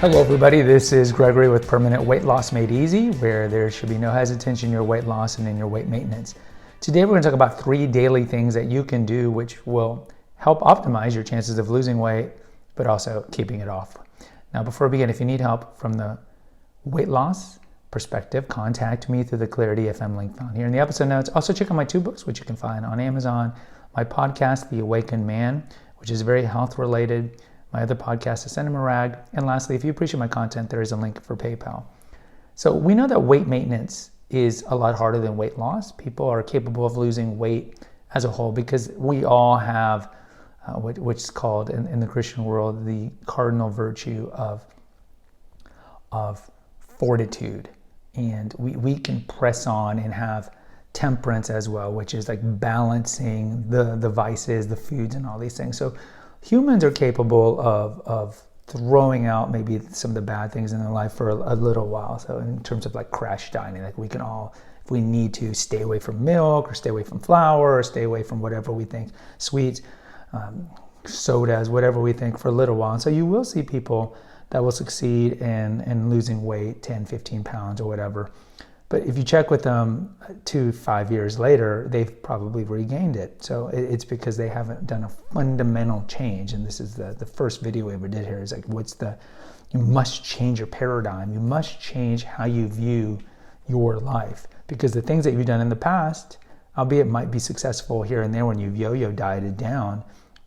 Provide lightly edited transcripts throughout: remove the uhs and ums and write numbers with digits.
Hello everybody, this is Gregory with Permanent Weight Loss Made Easy, where there should be no hesitation in your weight loss and in your weight maintenance. Today we're going to talk about 3 daily things that you can do which will help optimize your chances of losing weight, but also keeping it off. Now before we begin, if you need help from the weight loss perspective, contact me through the Clarity FM link found here in the episode notes. Also check out my 2 books, which you can find on Amazon, my podcast, The Awakened Man, which is very health related, my other podcast, The Cinema Rag, and lastly, if you appreciate my content, there is a link for PayPal. So we know that weight maintenance is a lot harder than weight loss. People are capable of losing weight as a whole because we all have which is called in the Christian world the cardinal virtue of fortitude. And we can press on and have temperance as well, which is like balancing the vices, the foods, and all these things. So humans are capable of throwing out maybe some of the bad things in their life for a little while. So in terms of like crash dining, like we can all, if we need to, stay away from milk or stay away from flour or stay away from whatever we think, sweets, sodas, whatever we think, for a little while. And so you will see people that will succeed in losing weight, 10, 15 pounds or whatever. But if you check with them 2-5 years later, they've probably regained it. So it's because they haven't done a fundamental change. And this is the first video we ever did here, is like, you must change your paradigm. You must change how you view your life. Because the things that you've done in the past, albeit might be successful here and there when you've yo-yo dieted down,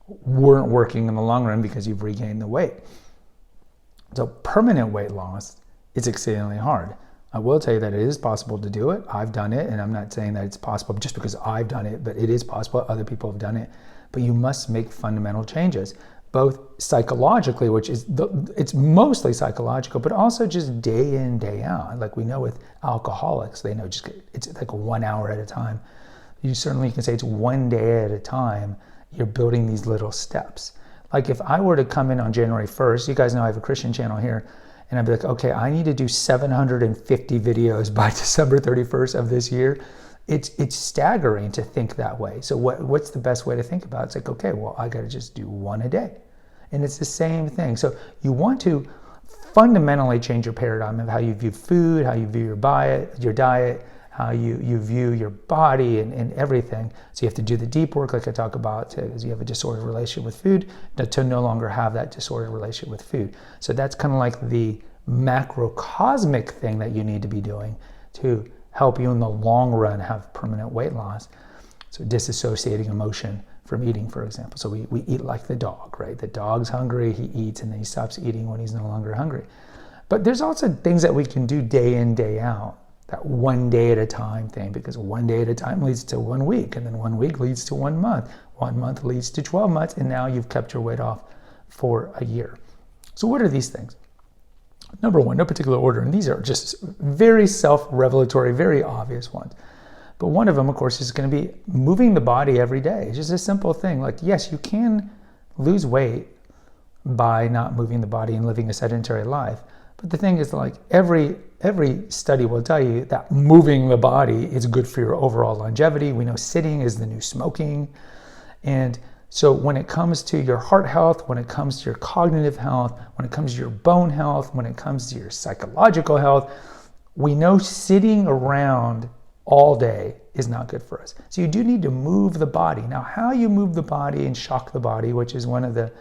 weren't working in the long run because you've regained the weight. So permanent weight loss is exceedingly hard. I will tell you that it is possible to do it. I've done it, and I'm not saying that it's possible just because I've done it, but it is possible. Other people have done it. But you must make fundamental changes, both psychologically, which is, it's mostly psychological, but also just day in, day out. Like we know with alcoholics, they know it's like 1 hour at a time. You certainly can say it's 1 day at a time. You're building these little steps. Like if I were to come in on January 1st, you guys know I have a Christian channel here, and I'd be like, okay, I need to do 750 videos by December 31st of this year. It's staggering to think that way. So what's the best way to think about it? It's like, okay, well, I got to just do 1 a day. And it's the same thing. So you want to fundamentally change your paradigm of how you view food, how you view your diet, how you view your body and everything. So you have to do the deep work, like I talk about, because you have a disordered relationship with food, to no longer have that disordered relationship with food. So that's kind of like the macrocosmic thing that you need to be doing to help you in the long run have permanent weight loss. So disassociating emotion from eating, for example. So we eat like the dog, right? The dog's hungry, he eats, and then he stops eating when he's no longer hungry. But there's also things that we can do day in, day out. That 1 day at a time thing, because 1 day at a time leads to 1 week, and then 1 week leads to 1 month. 1 month leads to 12 months, and now you've kept your weight off for a year. So what are these things? Number 1, no particular order, and these are just very self-revelatory, very obvious ones. But one of them, of course, is going to be moving the body every day. It's just a simple thing. Like, yes, you can lose weight by not moving the body and living a sedentary life. But the thing is, like, every study will tell you that moving the body is good for your overall longevity. We know sitting is the new smoking. And so when it comes to your heart health, when it comes to your cognitive health, when it comes to your bone health, when it comes to your psychological health, we know sitting around all day is not good for us. So you do need to move the body. Now, how you move the body and shock the body, which is one of the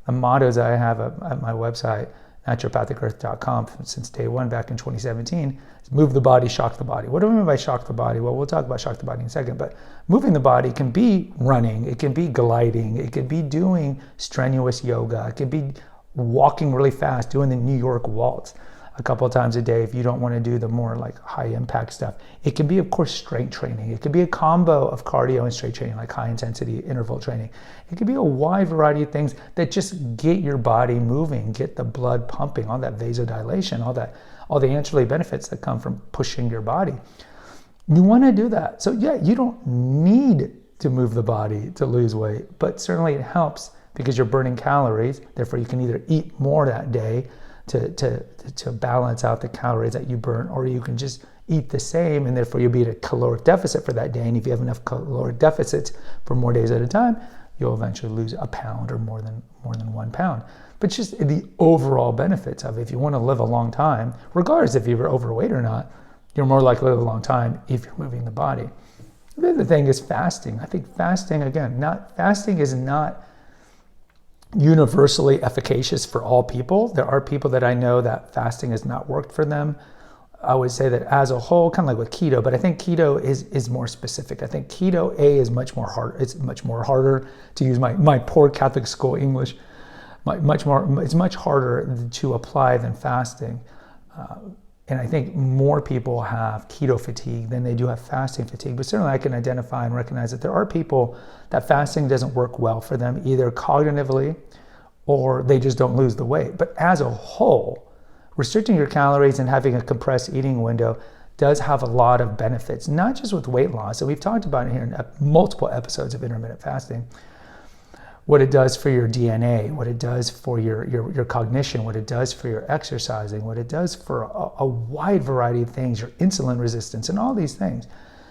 mottos I have at my website, naturopathicearth.com, since day one back in 2017, is move the body, shock the body. What do I mean by shock the body? Well, we'll talk about shock the body in a second, but moving the body can be running, it can be gliding, it could be doing strenuous yoga, it could be walking really fast, doing the New York waltz a couple of times a day if you don't want to do the more like high impact stuff. It can be, of course, strength training. It could be a combo of cardio and strength training, like high intensity interval training. It could be a wide variety of things that just get your body moving, get the blood pumping, all that vasodilation, all the ancillary benefits that come from pushing your body. You want to do that. So yeah, you don't need to move the body to lose weight, but certainly it helps because you're burning calories. Therefore, you can either eat more that day to balance out the calories that you burn, or you can just eat the same, and therefore you'll be at a caloric deficit for that day. And if you have enough caloric deficits for more days at a time, you'll eventually lose a pound or more than 1 pound. but just the overall benefits of it. If you want to live a long time, regardless if you're overweight or not, you're more likely to live a long time if you're moving the body. The other thing is fasting. I think fasting is not universally efficacious for all people. There are people that I know that fasting has not worked for them. I would say that as a whole, kind of like with keto, but I think keto is more specific. I think keto is much more hard. It's much more harder to use my poor Catholic school English. It's much harder to apply than fasting. And I think more people have keto fatigue than they do have fasting fatigue. But certainly I can identify and recognize that there are people that fasting doesn't work well for them, either cognitively or they just don't lose the weight. But as a whole, restricting your calories and having a compressed eating window does have a lot of benefits, not just with weight loss. So we've talked about it here in multiple episodes of intermittent fasting. What it does for your DNA, what it does for your cognition, what it does for your exercising, what it does for a wide variety of things, your insulin resistance and all these things.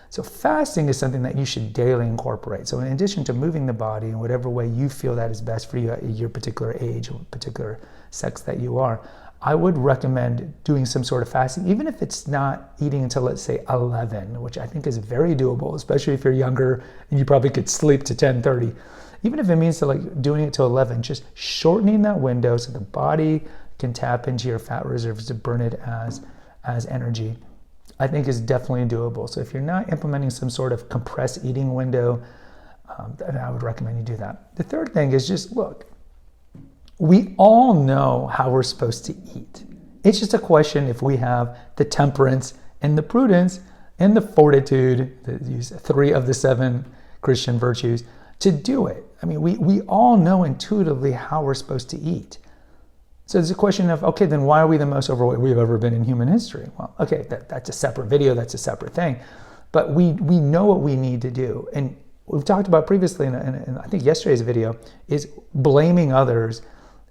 So fasting is something that you should daily incorporate. So in addition to moving the body in whatever way you feel that is best for you at your particular age or particular sex that you are, I would recommend doing some sort of fasting, even if it's not eating until, let's say, 11, which I think is very doable, especially if you're younger and you probably could sleep to 10:30. Even if it means to like doing it to 11, just shortening that window so the body can tap into your fat reserves to burn it as energy, I think is definitely doable. So if you're not implementing some sort of compressed eating window, then I would recommend you do that. The third thing is just look, we all know how we're supposed to eat. It's just a question if we have the temperance and the prudence and the fortitude, these 3 of the 7 Christian virtues, to do it. I mean, we all know intuitively how we're supposed to eat. So it's a question of, okay, then why are we the most overweight we've ever been in human history? Well, okay, that's a separate video, that's a separate thing. But we know what we need to do. And we've talked about previously, in I think yesterday's video, is blaming others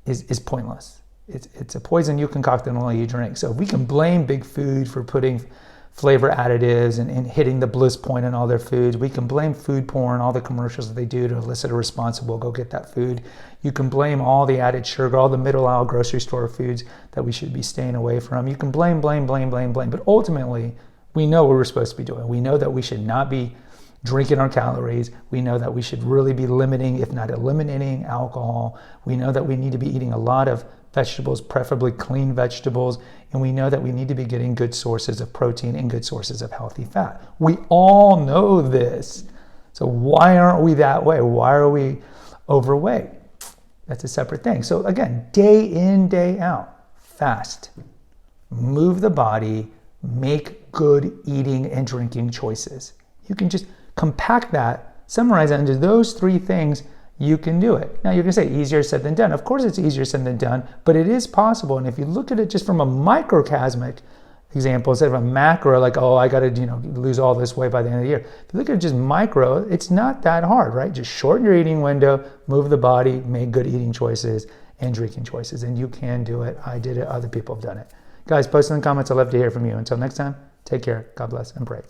is pointless. It's a poison you concoct and only you drink. So if we can blame big food for putting flavor additives and hitting the bliss point in all their foods. We can blame food porn, all the commercials that they do to elicit a response, we'll go get that food. You can blame all the added sugar, all the middle aisle grocery store foods that we should be staying away from. You can blame. But ultimately, we know what we're supposed to be doing. We know that we should not be drinking our calories. We know that we should really be limiting, if not eliminating, alcohol. We know that we need to be eating a lot of vegetables, preferably clean vegetables, and we know that we need to be getting good sources of protein and good sources of healthy fat. We all know this. So why aren't we that way? Why are we overweight? That's a separate thing. So again, day in, day out, fast, move the body, make good eating and drinking choices. You can just compact that, summarize that into those 3 things. You can do it. Now you're gonna say easier said than done. Of course it's easier said than done, but it is possible. And if you look at it just from a microcosmic example, instead of a macro, like, oh, I gotta lose all this weight by the end of the year. If you look at it just micro, it's not that hard, right? Just shorten your eating window, move the body, make good eating choices and drinking choices. And you can do it. I did it, other people have done it. Guys, post in the comments. I'd love to hear from you. Until next time, take care, God bless, and pray.